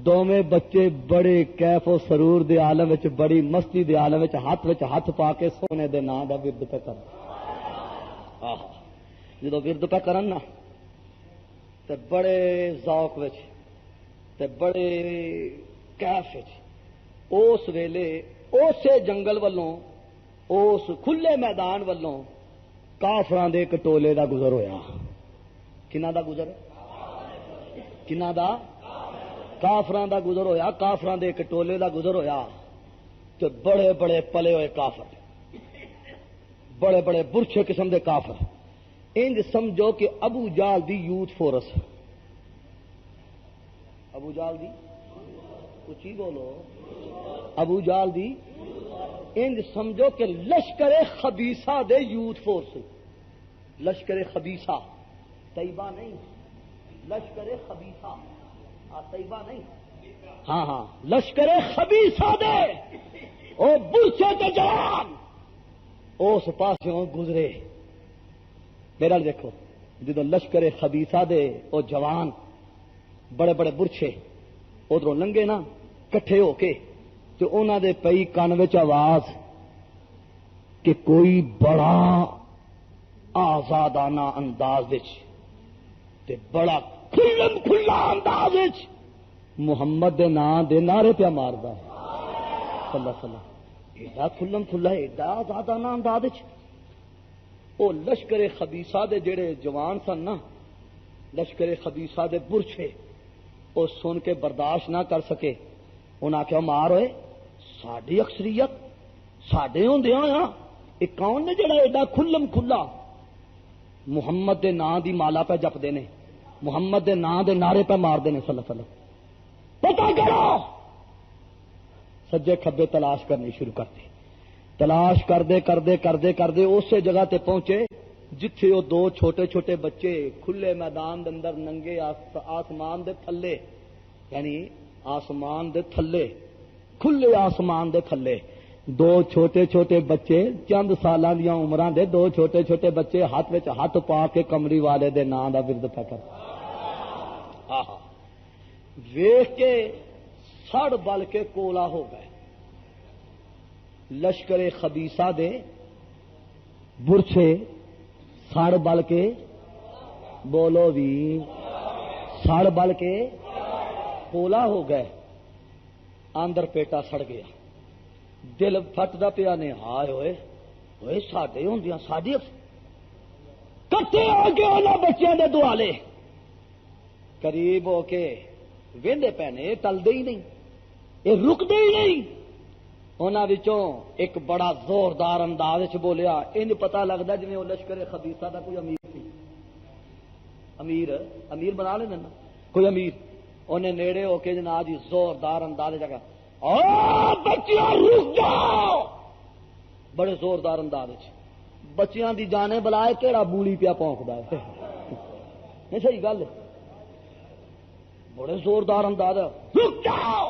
A: دوویں بچے بڑے کیف و سرور دے عالم وچ، بڑی مستی دے عالم وچ ہاتھ پا کے سونے دے نام دا ورد پہ کرن۔ جدو ورد پہ کرن نا تے بڑے ذوق وچ تے بڑے کیف وچ، اس ویلے اسے جنگل والوں اس کھلے میدان والوں کافراں دے ایک ٹولے دا گزر ہویا۔ کنہ دا گزر؟ کنہ دا؟ کافراں دا گزر ہویا۔ کافراں دے ایک ٹولے دا گزر ہویا تے بڑے بڑے پلے ہوئے کافر، بڑے بڑے برچھے قسم دے کافر، انج سمجھو کہ ابو جال دی یوتھ فورس، ابو جال دی، کچھ ہی بولو، ابو جال دی، انج سمجھو کہ لشکر خبیثہ دے یوتھ فورس، لشکر خبیثہ، طیبہ نہیں، لشکر خبیثہ، طیبہ نہیں، ہاں ہاں لشکر خبیثہ دے او برچے تے جوان اس پاسوں گزرے۔ میرا دیکھو جدو لشکر خبیثہ دے او جوان بڑے بڑے برچے ادھروں لنگے نا کٹھے ہو کے تے انہاں دے پئی کان وچ آواز کہ کوئی بڑا آزادانہ انداز وچ تے بڑا کھلم کھلا انداز وچ محمد دے نام دے نعرے پہ ماردا ہے صلی اللہ علیہ وسلم، ایڈا کھلم کھلا ایڈا آزادانہ انداز وچ۔ او لشکر خبیثہ دے جڑے جوان سن نا، لشکر خبیثہ دے برچھے او سن کے برداشت نہ کر سکے، انہاں آخیا مار ہوئے ساڈی اکثریت ساڈے ہوندیاں آ یہ کون نے جڑا ایڈا کھلم کھلا محمد دے نام دی مالا پہ جپدے نے، محمد دے نام دے نعرے پہ ماردے نے صلی اللہ علیہ وسلم۔ پتہ کرو، سجے کھبے تلاش کرنی شروع کر دی، تلاش کردے کردے کردے کردے اسی جگہ تے پہنچے جتھے وہ دو چھوٹے چھوٹے بچے کھلے میدان دے اندر ننگے آسمان دے تھلے، یعنی آسمان دے تھلے، کھلے آسمان دے تھلے دو چھوٹے چھوٹے بچے چند سالاں دیاں عمراں دے دو چھوٹے چھوٹے بچے ہاتھ وچ ہاتھ پا کے کمری والے دے نام دا ورد پہ کر ویکھ کے سڑ بل کے کولا ہو گئے۔ لشکر خبیثہ دے برچے سڑ بل کے، بولو بھی، سڑ بل کے کولا ہو گئے، اندر پیٹا سڑ گیا، دل پھٹدا پیا نے، ہائے ہوئے ہوئے ساڈے ہوندیاں ساڈی کٹھے ہو کے انہاں بچیاں دے دوالے قریب ہو کے ویندے پینے، ٹلدے ہی نہیں، یہ رکدے ہی نہیں۔ انہاں وچوں ایک بڑا زوردار انداز وچ بولیا، انج پتہ لگدا جویں وہ لشکر خبیثہ دا کوئی امیر سی، امیر بنا لینا نا کوئی امیر، انہیں نیڑے ہو کے جناب جی زوردار انداز جگہ او بچیاں رک جاؤ، بڑے زوردار انداز بچیاں دی جانے بلائے کیڑا بولی پیا پونکدا ہے، نہیں صحیح گل، بڑے زوردار انداز، رک جاؤ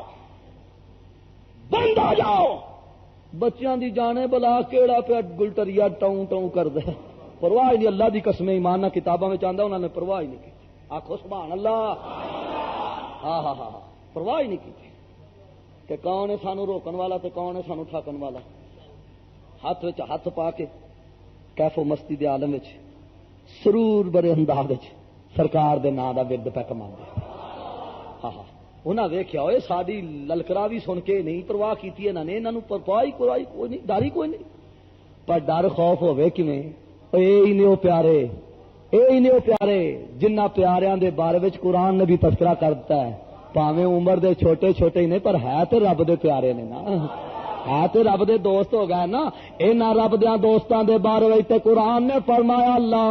A: بند آ جاؤ، بچیاں دی جانے بلا کیڑا پیا گلٹریا ٹاؤں ٹاؤں کر دے، پرواہ نہیں، اللہ دی قسم ایمان نہ کتاباں میں چاہتا انہوں نے پرواہ ہی نہیں کی، آخو سبحان اللہ، ہاں ہاں ہاں پرواہ ہی نہیں کی کہ کون ہے سانو روکن والا تے کون ہے سانو ٹھاکن والا، ہاتھ وچ ہاتھ پا کے کیف و مستی دے عالم وچ سرور بڑے انداز وچ سرکار دے نام دا ورد پہ کماندے، ہاں ہاں انہاں ویکھیا ہوئے ساری للکرا بھی سن کے نہیں پرواہ کیتی انہاں نے، انہاں نوں پرواہ کوئی نہیں، ڈر ہی کوئی نہیں، پر ڈر خوف ہوے کیویں، اے ہی نے او پیارے، اے ہی نے او پیارے جنہ پیاریاں دے بارے وچ قرآن نے بھی تذکرہ کرتا ہے، پاویں عمر دے چھوٹے چھوٹے ہی نہیں پر ہے تے رب دے پیارے نے نا، ہے تے رب دے دوست ہو گئے نا، انہاں رب دیاں دوستاں دے بارے وچ تے قرآن نے فرمایا لا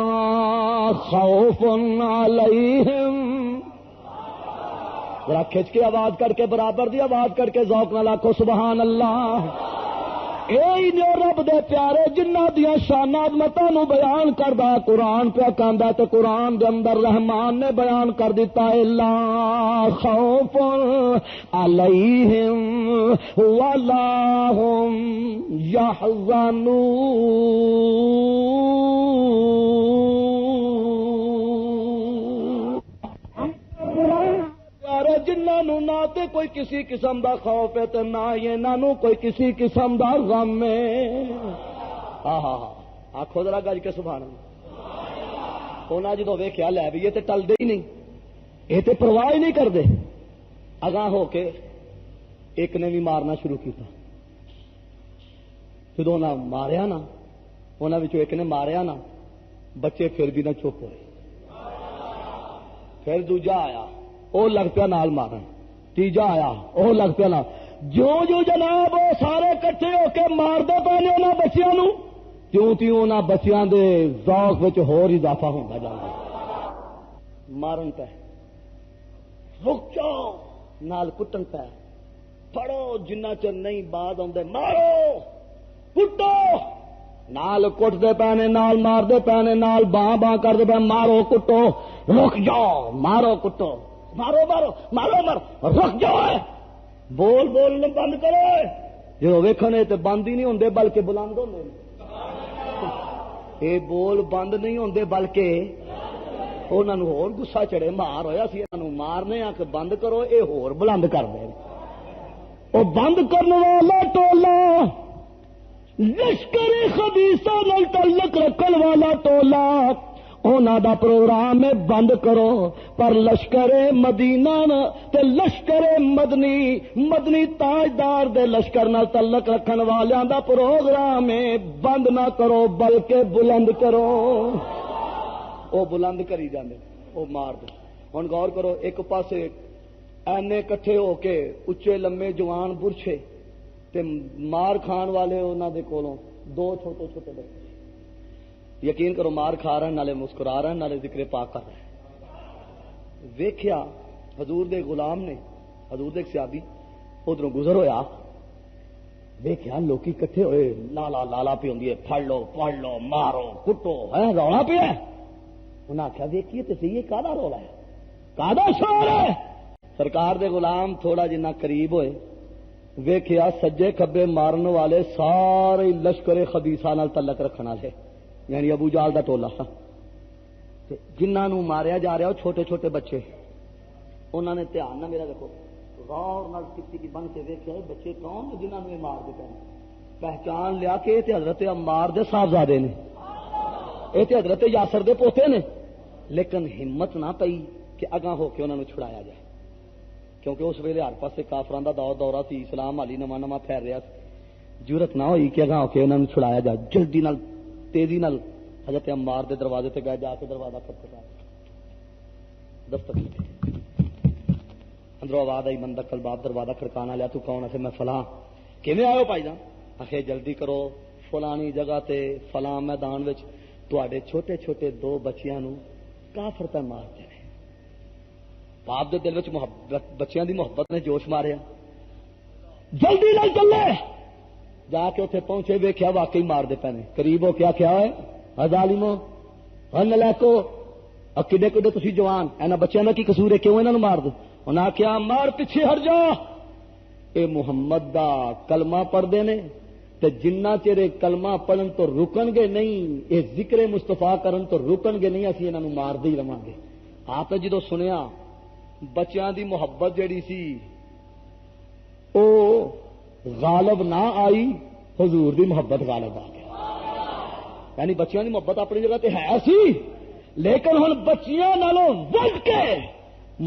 A: خوف علیہم، ذرا کھچ کے آواز کر کے برابر دی آواز کر کے ذوق نال آکھو سبحان اللہ، اے جو رب دے پیارے جنہ دیا شان عظمتاں نو بیان کردا قرآن پہ کہندا تے قرآن دے اندر رحمان نے بیان کر دیتا ہے لا خوف علیہم ولا هم یحزنون جنہاں نو نہ تے کوئی کسی قسم دا خوف ہے تے نہ انہاں نو کوئی کسی قسم دا غم ہے. آکھو ذرا گج کے سبحان اللہ. انہاں جدوں ویکھیا لے بھی یہ تے ٹلدے ہی نہیں, یہ تے پرواہ ہی نہیں کردے. اگاں ہو کے ایک نے بھی مارنا شروع کیتا. جدوں انہاں ماریا نا, انہاں وچوں ایک نے ماریا نا, بچے پھر بھی نہ چپ ہوئے. پھر دوجا آیا, وہ لگ پیا نال مارن. تیجا آیا, وہ لگ پیا نال. جو جناب وہ سارے کٹھے ہو کے مارتے پے نے انہاں بچیاں نو, تیوں تیوں انہاں بچیاں دے ذوق وچ ہور اضافہ ہوندا جاندا. مارن پہ رک جاؤ, نال کٹن پہ پڑو, جنہ چر نہیں باز آندے مارو کٹو, نال کٹتے پے نے, نال مارتے پے نے, نال باں باں کرتے پے, مارو کٹو, رک جاؤ, مارو کٹو, مارو مارو مارو مارو, رک جاؤ, بول بولنا بند کرو. جو ویکھنے تے بند ہی نہیں ہوندے بلکہ بلند ہوندے. اے بول بند نہیں ہوندے بلکہ انہاں نو ہور غصہ چڑھے, مار ہویا سی انہاں نو مارنے آ کہ بند کرو, اے ہور بلند کر دے. او بند کرنے والا ٹولا, لشکر خبیثہ نال تعلق رکھن والا ٹولا, انہاں دا پروگرام ہے بند کرو. پر لشکر مدینہ تے لشکر مدنی تاجدار دے لشکر نال تعلق رکھن والیاں دا پروگرام ہے بند نہ کرو بلکہ بلند کرو. او بلند کری جاندے, او مار دے. ہن غور کرو, ایک پاسے اینے کٹھے ہو کے اچے لمے جوان برچھے تے مار کھان والے انہاں دے کولوں دو چھوٹے چھوٹے بچے. یقین کرو مار کھا رہے ہیں, نالے مسکرا رہے ہیں, نالے ذکر پاک کر رہے ہیں. ویکھیا حضور دے غلام نے, حضور دے ایک صحابی ادھروں گزر ہویا, ویکھیا لوکی کٹھے ہوئے, لالا لالا پی ہوندی ہے, پھڑ لو مارو کٹو, ہے رولا پیا. انہاں آخیا ویکھیے تے صحیح, کادا رولا ہے, کادا شور ہے. سرکار دے غلام تھوڑا جنہ قریب ہوئے, ویکھیا سجے کھبے مارن والے سارے لشکر خبیثہ نال تعلق رکھن والے, یعنی ابو جال دا ٹولا. جنہاں نو ماریا جا رہا وہ چھوٹے چھوٹے بچے. انہوں نے دھیان نہ میرا دیکھو غور نال کسی بن کے ویکھیا بچے کون نے جنہاں نو یہ مار دے. پہچان لیا کہ یہ حضرت عمار دے صاحبزادے نے, یہ حضرت یاسر دے پوتے نے. لیکن ہمت نہ پئی کہ اگاں ہو کے انہوں نے چھڑایا جائے, کیونکہ اس ویلے ہر پاسے کافراں دا دورہ سی, اسلام علی نواں نواں پھیل رہا سی. ضرورت نہ ہوئی کہ اگاں ہو کے انہوں نے چھڑایا جائے. جلدی نال تیزی نال حضرت عمار دے دروازے تے گئے, جا کے دروازہ کھٹکھٹایا, دستک اندروں آواز آئی, من دخل باب, دروازہ کھڑکانا لیا, تو کون ہے؟ میں فلاں. کیویں آئے ہو بھائی جان؟ آخے جلدی کرو, فلانی جگہ تے فلاں میدان وچ تواڈے چھوٹے چھوٹے دو بچیاں نو کافر پہ مارتے ہیں. باپ دے دل وچ محبت, بچیاں دی محبت نے جوش ماریا, جلدی نال چلے. جا کے اتنے پہنچے, ویکھیا واقعی مار دے پے نے. قریب ہو کیا کیا ہے ظالمو, ہن لیکو کڈے کڈے تسی جوان, اینا بچیاں دا کی قصور ہے, کیوں انہاں نو مار دو؟ انہاں کیا مار پیچھے ہٹ جا, اے محمد دا کلمہ پڑھ دے نے, تے جنہ چیرے کلمہ پڑھن تو رکن گے نہیں, اے ذکر مصطفیٰ کرن تو رکن گے نہیں, اسی انہاں نو مار دے ہی رواں گے. آپ نے جدو سنیا بچیاں دی محبت جڑی سی او غالب نہ آئی, حضور دی محبت غالب آ گئی. یعنی بچیاں دی محبت اپنی جگہ تے ہے سی, لیکن ہن بچیاں نالوں ود کے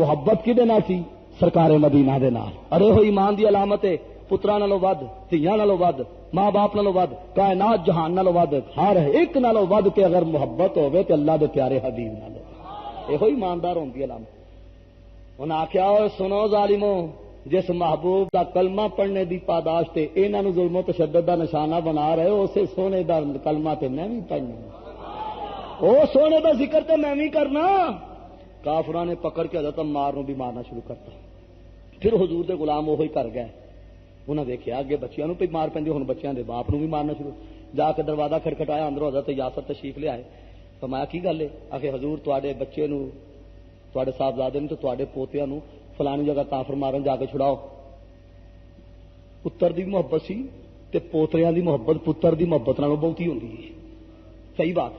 A: محبت کدے نال سی؟ سرکار مدینہ دے نال. ارے ہو ایمان دی علامت ہے, پتراں نالوں ود, دھیاں نالوں ود, ماں باپ نالوں ود, کائنات جہان نالوں ود, ہر ایک نالوں ود کے اگر محبت ہوے تے اللہ دے پیارے حبیب نال. یہ ایماندار ہوندی علامت. انہاں آخیا سنو ظالمو, جس محبوب دا کلمہ پڑھنے دی پاداش تے انہاں نو ظلم و تشدد دا نشانہ بنا رہے ہو, اسے سونے دا کلمہ تے میں بھی پڑھنا, او سونے دا ذکر تے میں بھی کرنا. کافراں نے پکڑ کے حضرت عمار نو بھی مارنا شروع کرتا. پھر حضور دے غلام وہی کر گئے, انہیں دیکھا اگے بچیاں پہ مار پی، ہوں بچیاں دے باپ نو بھی مارنا شروع، جا کے دروازہ کھٹکھٹایا، اندروں حضرت یاسر تشریف لے آئے، فرمایا کی گل ہے؟ آخر حضور تے بچے نو، تے صاحبزادے نو تے پوتیاں نو فلانی جگہ کافر مارن جا کے چھڑاؤ۔ پتر دی محبت سی تے پوتریاں دی محبت پتر دی محبت نالوں بہتی ہوندی ہے، صحیح بات،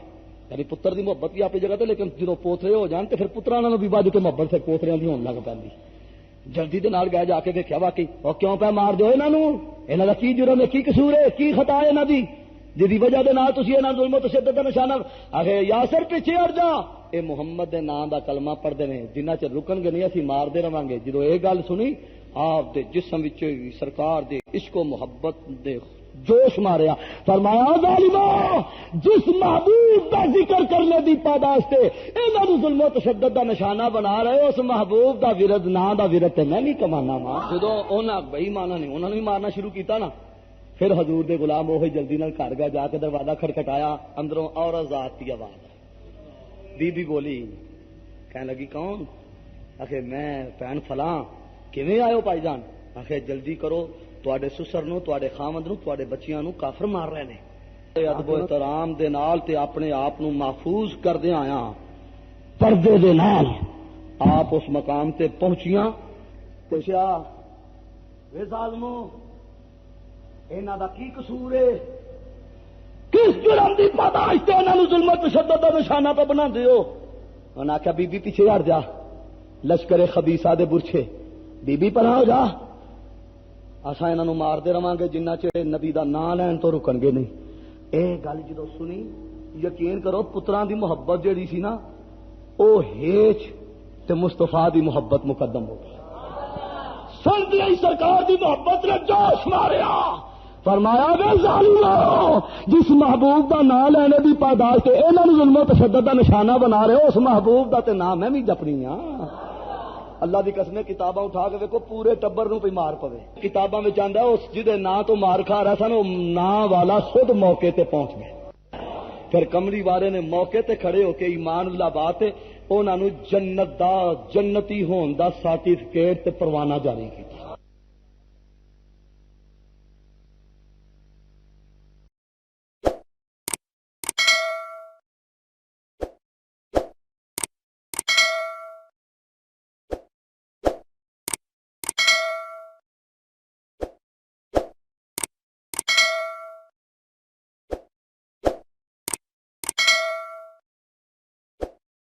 A: یعنی پتر دی محبت بھی اپنی جگہ تے، لیکن جدوں پوترے ہو جان تے پھر پتراں نالوں بھی وڈ کے محبت پھر پوتریاں دی ہون لگ پیندی۔ جلدی دے نال گئے، جا کے دیکھیا واقعی او کیوں پہ مار دیو انہاں نو، انہاں دا کی جرم ہے، کی قصور ہے، کی خطا ہے انہاں دی جدی وجہ دے نال تسی انہاں ظلم و تشدد دا نشانہ آخے یاسر پیچھے ہٹ جا، اے محمد دے نام دا کلمہ پڑھدے نے، جنہ چ رکن گے نہیں اسی مار دے رہاں گے۔ جدوں اے گل سنی آپ دے جسم وچ سرکار دے عشق و محبت دے جوش ماریا، فرمایا ظالمو جس محبوب دا ذکر کرنے دی پاداش تے انہاں نوں ظلم و تشدد دا نشانہ بنا رہے، اس محبوب دا ورد نام دا ورد تے میں نہیں کمانا ماں۔ جدوں انہاں بئی مانا نہیں، انہاں نے بھی مارنا شروع کیتا نا، پھر حضور دے غلام وہی جلدی نال گھر گئے، جا کے دروازہ کھٹکھٹایا، اندروں عورت ذات دی آواز، بی بی بولی، کہنے لگی کون؟ آخر میں بہن فلاں، کیویں آئے ہو پائی جان؟ آخر جلدی کرو، تواڈے سسر نو، تواڈے خامد نو، تواڈے بچیاں نو کافر مار رہے نے۔ ادب و احترام دے نال تے اپنے آپ نو محفوظ کردے آیا، پردے دے نال آپ اس مقام تے پہنچیاں، پوچھا وے ظالمو انہاں دا کی قصور ہے، کس جرم دی پاداش تے انہاں نوں ظلم و تشدد دا نشانہ پہ بنا دیو؟ انہاں آخیا بی بی پیچھے ہٹ جا، لشکر خبیثہ دے برچھے، بی بی پناہ ہو جا، اساں انہاں نوں مار دے رہاں گے جنہ چر نبی دا نام لین تو رکن گے نہیں۔ اے گل جدوں سنی، یقین کرو پتراں دی محبت جیڑی سی نا، او ہیچ تے مصطفیٰ دی محبت مقدم ہو گئی۔ سن دی سرکار دی محبت نے جوش ماریا، فرمایا وے ظالمو جس محبوب دا نام لینے دی پاداش تے انہاں نوں ظلم و تشدد دا نشانہ بنا رہے ہو، اس محبوب دا تے نام میں بھی جپنی ہاں۔ اللہ دی قسمیں کتاباں اٹھا کے ویکھو پورے ٹبر نوں پہ مار پوے، کتاباں وچ آندا اس جدے نام تو مار کھا رہا سن، او نام والا خود موقع تے پہنچ گئے۔ پھر کملی والے نے موقع تے کھڑے ہو کے ایمان اللہ بات انہاں نوں جنت دا، جنتی ہون دا سرٹیفکیٹ تے پروانہ جاری کیتا۔